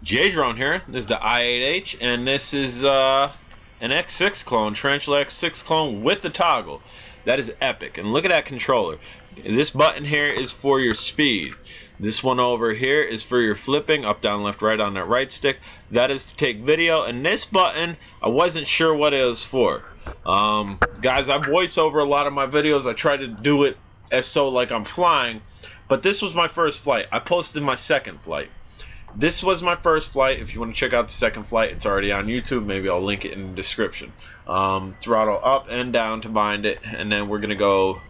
J-Drone here. This is the i8H, and this is an X6 clone, Tarantula X6 clone with the toggle. That is epic. And look at that controller. This button here is for your speed. This one over here is for your flipping, up, down, left, right on that right stick. That is to take video. And this button, I wasn't sure what it was for. Guys, I voice over a lot of my videos. I try to do it as so like I'm flying. But this was my first flight. I posted my second flight. This was my first flight. If you want to check out the second flight, it's already on YouTube. Maybe I'll link it in the description. Throttle up and down to bind it, and then we're gonna go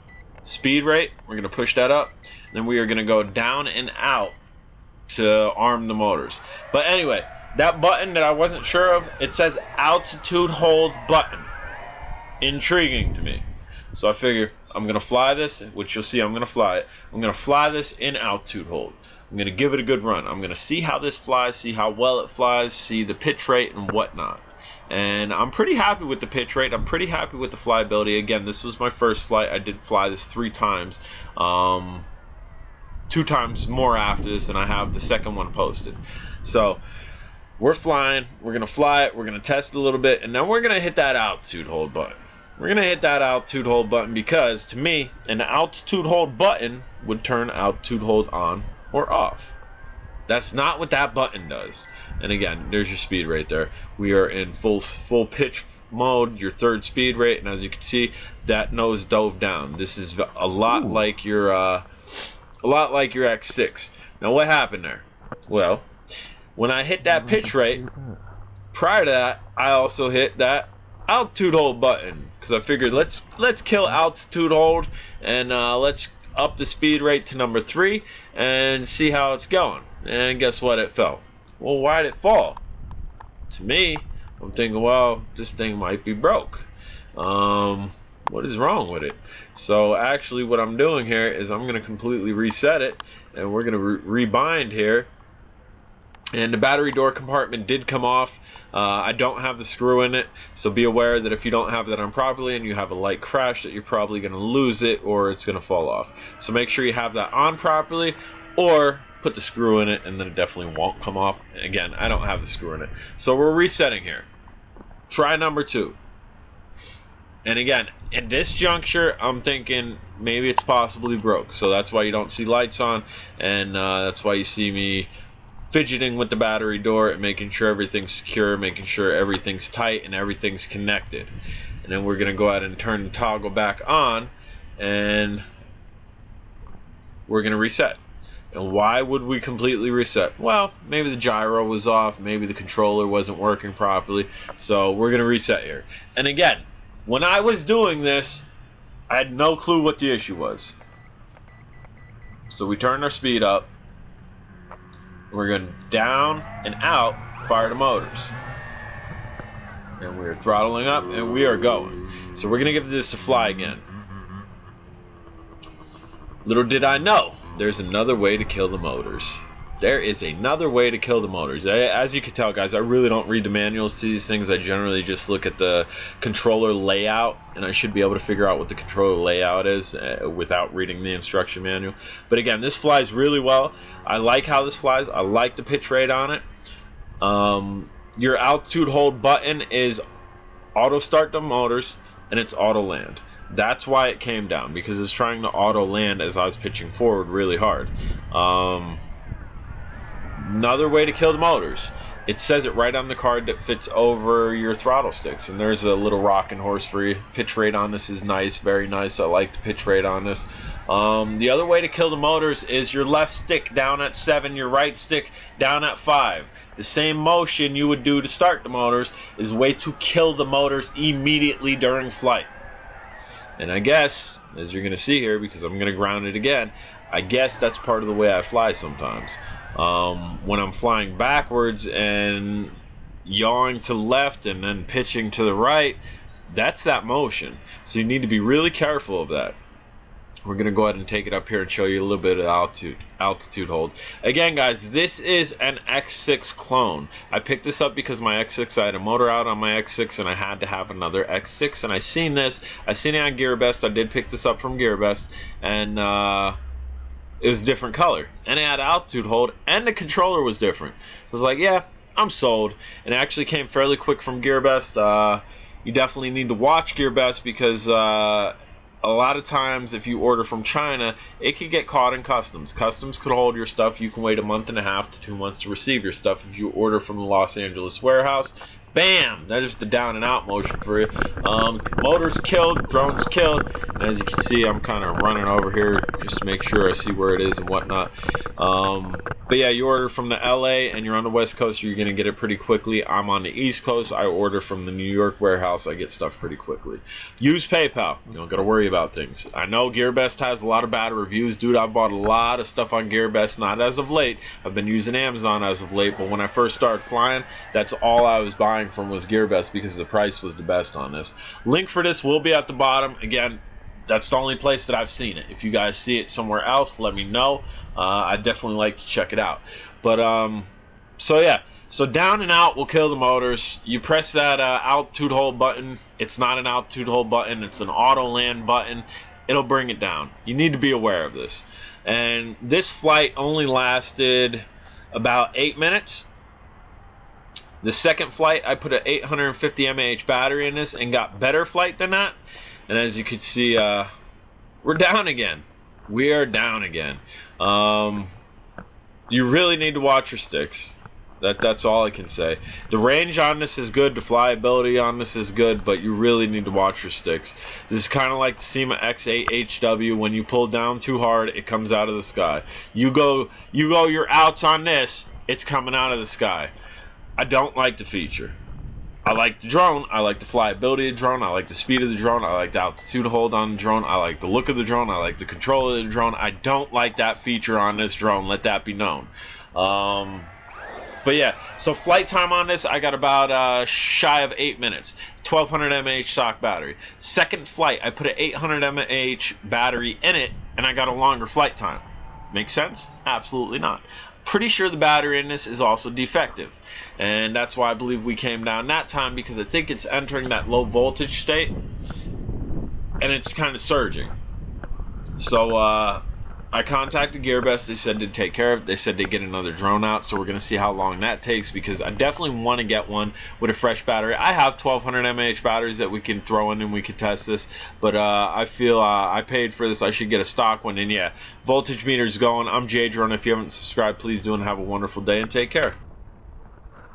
speed rate. We're gonna push that up. Then we are gonna go down and out to arm the motors. But anyway, that button that I wasn't sure of, it says altitude hold button. Intriguing to me. So I figure I'm gonna fly this, which you'll see I'm gonna fly it. I'm gonna fly this in altitude hold. I'm going to give it a good run. I'm going to see how this flies, see how well it flies, see the pitch rate and whatnot. And I'm pretty happy with the pitch rate. I'm pretty happy with the flyability. Again, this was my first flight. I did fly this 3 times. 2 times more after this, and I have the second one posted. So we're flying. We're going to fly it. We're going to test it a little bit. And then we're going to hit that altitude hold button. We're going to hit that altitude hold button because, to me, an altitude hold button would turn altitude hold on or off. That's not what that button does. And again, there's your speed rate there. We are in full pitch mode, your 3rd speed rate, and as you can see, that nose dove down. This is a lot like your X6. Now what happened there? Well, when I hit that pitch rate, prior to that, I also hit that altitude hold button because I figured let's kill altitude hold and let's up the speed rate to number 3 and see how it's going. And guess what? It fell. Well, why did it fall? To me, I'm thinking, well, this thing might be broke. What is wrong with it? So actually what I'm doing here is I'm going to completely reset it, and we're going to rebind here. And the battery door compartment did come off. I don't have the screw in it, so be aware that if you don't have that on properly and you have a light crash, that you're probably going to lose it or it's going to fall off. So make sure you have that on properly, or put the screw in it and then it definitely won't come off. Again, I don't have the screw in it. So we're resetting here. Try number 2. And again, at this juncture, I'm thinking maybe it's possibly broke. So that's why you don't see lights on, and that's why you see me fidgeting with the battery door and making sure everything's secure, making sure everything's tight and everything's connected. And then we're going to go ahead and turn the toggle back on, and we're going to reset. And why would we completely reset? Well, maybe the gyro was off, maybe the controller wasn't working properly, so we're going to reset here. And again, when I was doing this, I had no clue what the issue was. So we turned our speed up. We're going down and out, fire the motors. And we're throttling up, and we are going. So we're going to give this a fly again. Little did I know, there's another way to kill the motors. There is another way to kill the motors. As you can tell, guys, I really don't read the manuals to these things. I generally just look at the controller layout, and I should be able to figure out what the controller layout is without reading the instruction manual. But again, this flies really well. I like how this flies. I like the pitch rate on it. Your altitude hold button is auto start the motors, and it's auto land. That's why it came down, because it's trying to auto land as I was pitching forward really hard. Another way to kill the motors, it says it right on the card that fits over your throttle sticks, and there's a little rocking horse for you. Pitch rate on this is nice, very nice. I like the pitch rate on this. The other way to kill the motors is your left stick down at 7, your right stick down at 5. The same motion you would do to start the motors is a way to kill the motors immediately during flight. And I guess, as you're going to see here, because I'm going to ground it again, I guess that's part of the way I fly sometimes. When I'm flying backwards and yawing to the left and then pitching to the right, that's that motion. So you need to be really careful of that. We're going to go ahead and take it up here and show you a little bit of altitude hold. Again, guys, this is an X6 clone. I picked this up because my X6, I had a motor out on my X6 and I had to have another X6, and I seen it on GearBest. I did pick this up from GearBest, and it was a different color, and it had altitude hold, and the controller was different. So I was like, yeah, I'm sold. And it actually came fairly quick from GearBest. You definitely need to watch GearBest because a lot of times if you order from China, it could get caught in customs. Customs could hold your stuff. You can wait a month and a half to 2 months to receive your stuff. If you order from the Los Angeles warehouse, bam, that is the down and out motion for you. Motors killed, drones killed, and as you can see, I'm kind of running over here just to make sure I see where it is and whatnot. But yeah, you order from the LA and you're on the West Coast, you're gonna get it pretty quickly. I'm on the East Coast. I order from the New York warehouse. I get stuff pretty quickly. Use PayPal. You don't gotta worry about things. I know GearBest has a lot of bad reviews, dude. I've bought a lot of stuff on GearBest, not as of late. I've been using Amazon as of late, but when I first started flying, that's all I was buying from was GearBest because the price was the best on this. Link for this will be at the bottom. Again, that's the only place that I've seen it. If you guys see it somewhere else, let me know. I'd definitely like to check it out. But so yeah, so down and out will kill the motors. You press that altitude hold button. It's not an altitude hold button, it's an auto land button. It'll bring it down. You need to be aware of this. And this flight only lasted about 8 minutes. The second flight, I put an 850 mAh battery in this and got better flight than that. And as you can see, we're down again. We are down again. You really need to watch your sticks. That's all I can say. The range on this is good. The flyability on this is good, but you really need to watch your sticks. This is kind of like the SEMA i8HW. When you pull down too hard, it comes out of the sky. You go your outs on this, it's coming out of the sky. I don't like the feature. I like the drone. I like the flyability of the drone. I like the speed of the drone. I like the altitude hold on the drone. I like the look of the drone. I like the control of the drone. I don't like that feature on this drone. Let that be known. But yeah, so flight time on this, I got about shy of 8 minutes. 1200 mAh stock battery. Second flight, I put an 800 mAh battery in it, and I got a longer flight time. Make sense? Absolutely not. Pretty sure the battery in this is also defective, and that's why I believe we came down that time, because I think it's entering that low voltage state and it's kind of surging. So I contacted GearBest. They said they'd take care of it. They said they'd get another drone out, so we're gonna see how long that takes, because I definitely want to get one with a fresh battery. I have 1200 mAh batteries that we can throw in and we can test this, but I feel I paid for this. I should get a stock one. And yeah, voltage meter's going. I'm J Drone. If you haven't subscribed, please do, and have a wonderful day and take care.